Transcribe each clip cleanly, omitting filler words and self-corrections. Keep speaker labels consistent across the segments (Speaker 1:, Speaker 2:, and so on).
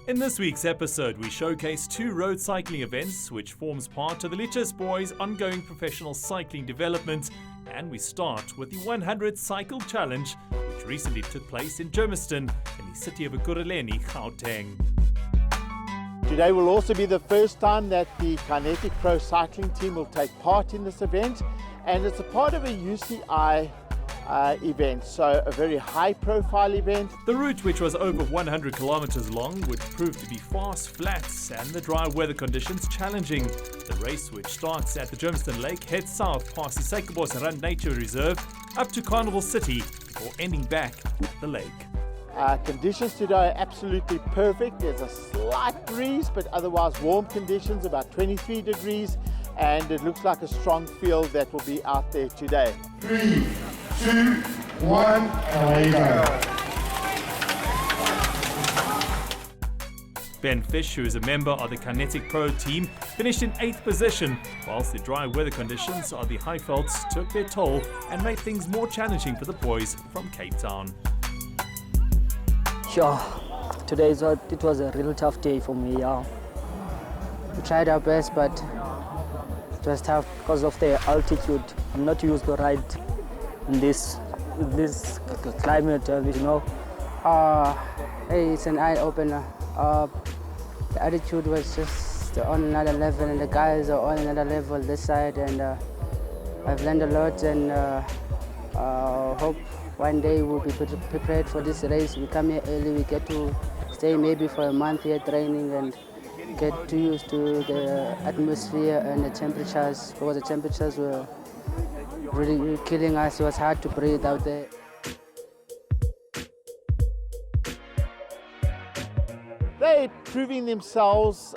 Speaker 1: In this week's episode, we showcase two road cycling events which forms part of the Lichess Boys' ongoing professional cycling development, and we start with the 100 Cycle Challenge, which recently took place in Germiston in the city of Ekurhuleni, Gauteng.
Speaker 2: Today will also be the first time that the Kinetic Pro cycling team will take part in this event, and it's a part of a UCI event, so a very high-profile event.
Speaker 1: The route, which was over 100 kilometers long, would prove to be fast, flat, and the dry weather conditions challenging. The race, which starts at the Germiston Lake, heads south past the Sekebos Rand Nature Reserve up to Carnival City before ending back at the lake.
Speaker 2: Conditions today are absolutely perfect. There's a slight breeze, but otherwise warm conditions, about 23 degrees, and it looks like a strong field that will be out there today.
Speaker 3: 3, 2, 1, away you go.
Speaker 1: Ben Fish, who is a member of the Kinetic Pro team, finished in 8th position, whilst the dry weather conditions of the Highvelds took their toll and made things more challenging for the boys from Cape Town.
Speaker 4: Sure, today it was a real tough day for me. We tried our best, but it was tough because of the altitude. I'm not used to ride in this climate,
Speaker 5: Hey, it's an eye-opener. The attitude was just on another level, and the guys are on another level this side, and I've learned a lot, and hope one day we'll be prepared for this race. We come here early, we get to stay maybe for a month here training and get too used to the atmosphere and the temperatures, because the temperatures were really killing us. It was hard to breathe out there.
Speaker 2: They're proving themselves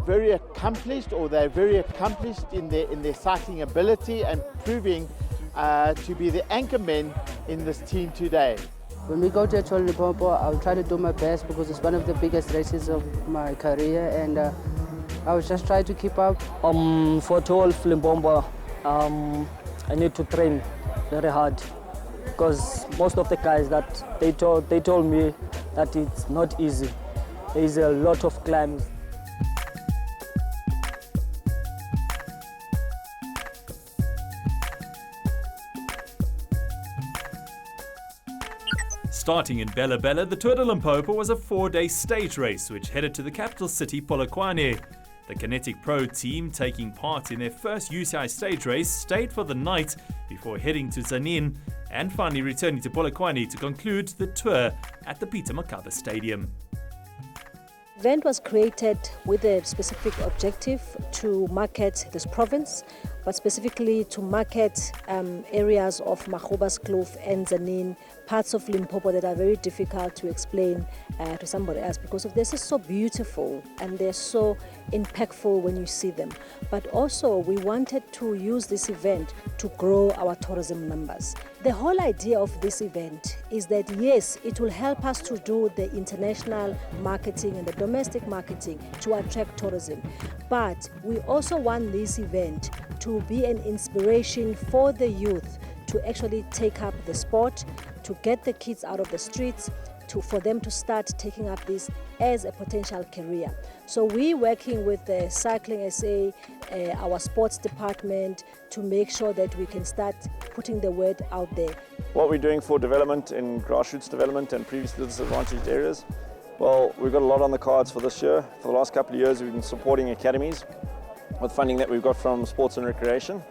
Speaker 2: very accomplished, or they're very accomplished in their cycling ability, and proving to be the anchor men in this team today.
Speaker 5: When we go to Limpopo, I'll try to do my best because it's one of the biggest races of my career, and I will just try to keep up.
Speaker 4: For 12 Limpopo, I need to train very hard because most of the guys that they told me that it's not easy. There is a lot of climbs.
Speaker 1: Starting in Bella Bella, the Tour de Limpopo was a 4-day stage race which headed to the capital city, Polokwane. The Kinetic Pro team, taking part in their first UCI stage race, stayed for the night before heading to Tzaneen and finally returning to Polokwane to conclude the tour at the Peter Mokaba Stadium.
Speaker 6: The event was created with a specific objective to market this province, but specifically to market areas of Makgoba's Kloof and Tzaneen, parts of Limpopo that are very difficult to explain to somebody else because they're just so beautiful and they're so impactful when you see them. But also we wanted to use this event to grow our tourism numbers. The whole idea of this event is that yes, it will help us to do the international marketing and the domestic marketing to attract tourism. But we also want this event to be an inspiration for the youth to actually take up the sport, to get the kids out of the streets, for them to start taking up this as a potential career. So we're working with the Cycling SA, our sports department, to make sure that we can start putting the word out there.
Speaker 7: What we're doing for development in grassroots development and previously disadvantaged areas, well, we've got a lot on the cards for this year. For the last couple of years, we've been supporting academies with funding that we've got from Sports and Recreation.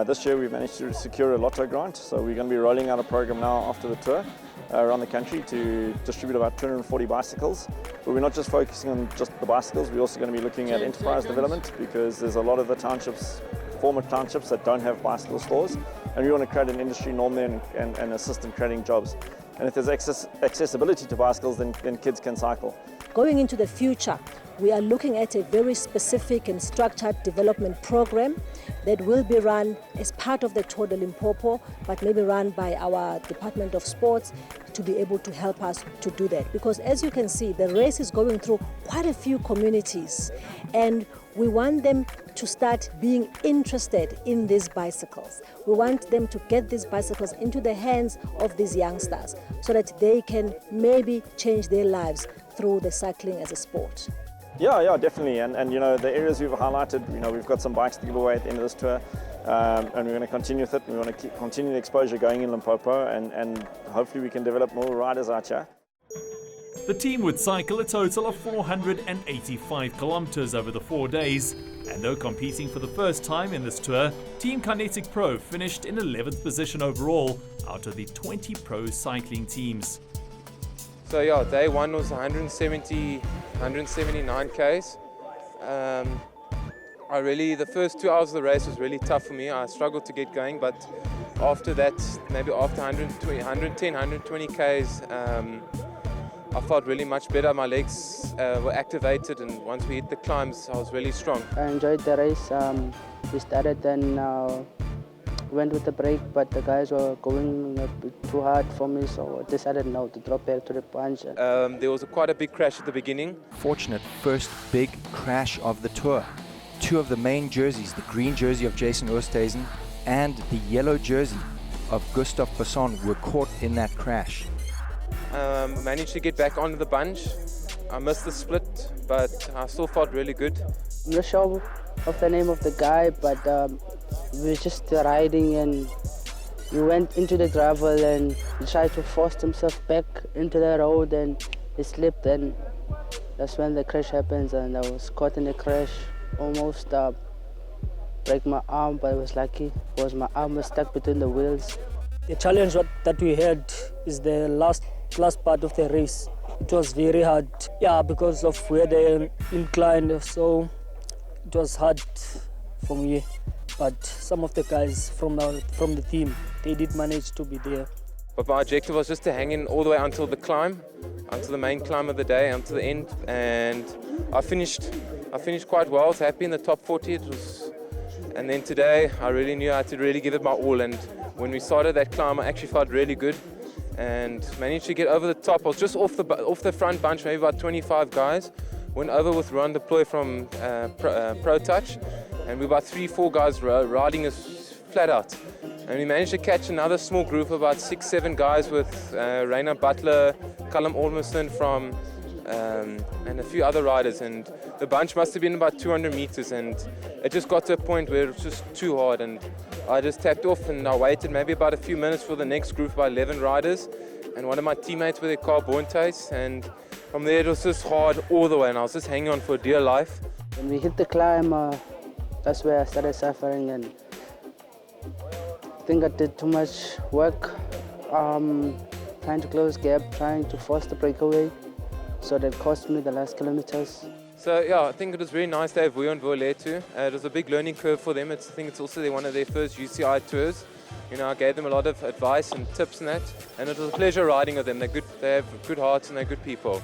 Speaker 7: This year we've managed to secure a lotto grant, so we're going to be rolling out a program now after the tour around the country to distribute about 240 bicycles. But we're not just focusing on just the bicycles, we're also going to be looking at enterprise development, because there's a lot of the townships, former townships, that don't have bicycle stores, and we want to create an industry norm there and assist in creating jobs. And if there's accessibility to bicycles, then kids can cycle.
Speaker 6: Going into the future, we are looking at a very specific and structured development program that will be run as part of the Tour de Limpopo, but maybe run by our Department of Sports to be able to help us to do that. Because as you can see, the race is going through quite a few communities, and We want them to start being interested in these bicycles. We want them to get these bicycles into the hands of these youngsters so that they can maybe change their lives through the cycling as a sport.
Speaker 7: Yeah, definitely. And you know, the areas we've highlighted, you know, we've got some bikes to give away at the end of this tour, and we're going to continue with it. We want to continue the exposure going in Limpopo, and hopefully we can develop more riders out here.
Speaker 1: The team would cycle a total of 485 kilometers over the 4 days, and though competing for the first time in this tour, Team Kinetic Pro finished in 11th position overall out of the 20 pro cycling teams.
Speaker 8: So yeah, day one was 179 Ks. The first 2 hours of the race was really tough for me. I struggled to get going, but after that, maybe after 120 Ks, I felt really much better. My legs were activated, and once we hit the climbs, I was really strong.
Speaker 5: I enjoyed the race. We started and went with the break, but the guys were going a bit too hard for me, so I decided now to drop back to the punch.
Speaker 8: There was quite a big crash at the beginning.
Speaker 9: Fortunate first big crash of the tour. Two of the main jerseys, the green jersey of Jason Oosthuizen and the yellow jersey of Gustav Besson, were caught in that crash.
Speaker 8: Managed to get back onto the bunch. I missed the split, but I still felt really good.
Speaker 5: I'm not sure of the name of the guy, but we were just riding and he went into the gravel and he tried to force himself back into the road and he slipped, and that's when the crash happens, and I was caught in the crash. Almost break my arm, but I was lucky because my arm was stuck between the wheels.
Speaker 4: The challenge that we had is the last part of the race. It was very hard, because of where they inclined, so it was hard for me. But some of the guys from the team, they did manage to be there.
Speaker 8: But my objective was just to hang in all the way until the climb, until the main climb of the day, until the end, and I finished quite well. I was happy in the top 40. And then today, I really knew I had to really give it my all. And when we started that climb, I actually felt really good and managed to get over the top. I was just off the front bunch, maybe about 25 guys. Went over with Ron Deploy from Pro Touch, and we were about 3-4 guys riding us flat out. And we managed to catch another small group of about 6-7 guys with Rainer Butler, Callum Ormiston from and a few other riders, and the bunch must have been about 200 meters, and it just got to a point where it was just too hard, and I just tapped off, and I waited maybe about a few minutes for the next group of about 11 riders, and one of my teammates with their car Bontais, and from there it was just hard all the way, and I was just hanging on for dear life.
Speaker 5: When we hit the climb, that's where I started suffering, and I think I did too much work, trying to close gap, trying to force the breakaway. So that cost me the last kilometers.
Speaker 8: So yeah, I think it was very nice to have Vuyo and Vuyo too. It was a big learning curve for them. I think it's also one of their first UCI tours. You know, I gave them a lot of advice and tips and that, and it was a pleasure riding with them. They're good, they have good hearts and they're good people.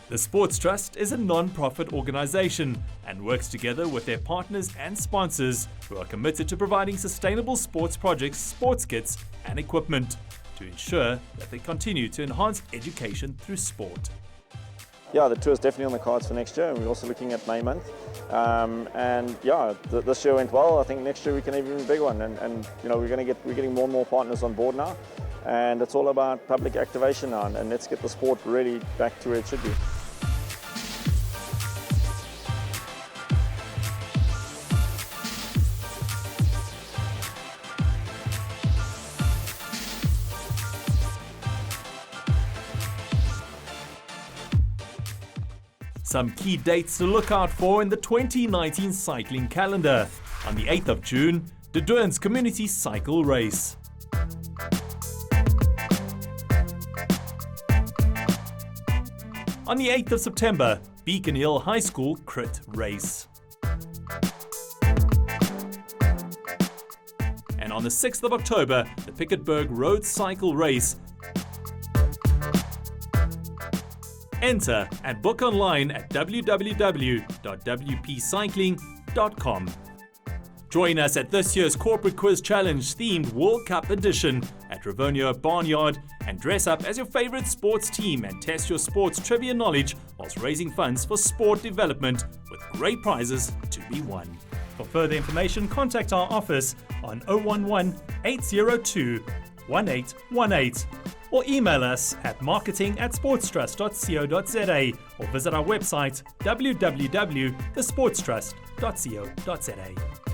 Speaker 1: The Sports Trust is a non-profit organization and works together with their partners and sponsors who are committed to providing sustainable sports projects, sports kits and equipment to ensure that they continue to enhance education through sport.
Speaker 7: Yeah, the tour is definitely on the cards for next year, and we're also looking at May month. This year went well. I think next year we can have even a big one, and you know, we're getting more and more partners on board now, and it's all about public activation now, and let's get the sport really back to where it should be.
Speaker 1: Some key dates to look out for in the 2019 cycling calendar. On the 8th of June, the Doorn's Community Cycle Race. On the 8th of September, Beacon Hill High School Crit Race. And on the 6th of October, the Piketberg Road Cycle Race. Enter and book online at www.wpcycling.com. Join us at this year's Corporate Quiz Challenge themed World Cup edition at Ravonio Barnyard and dress up as your favorite sports team and test your sports trivia knowledge whilst raising funds for sport development with great prizes to be won. For further information, contact our office on 011 802 1818 or email us at marketing@sportstrust.co.za or visit our website www.thesportstrust.co.za.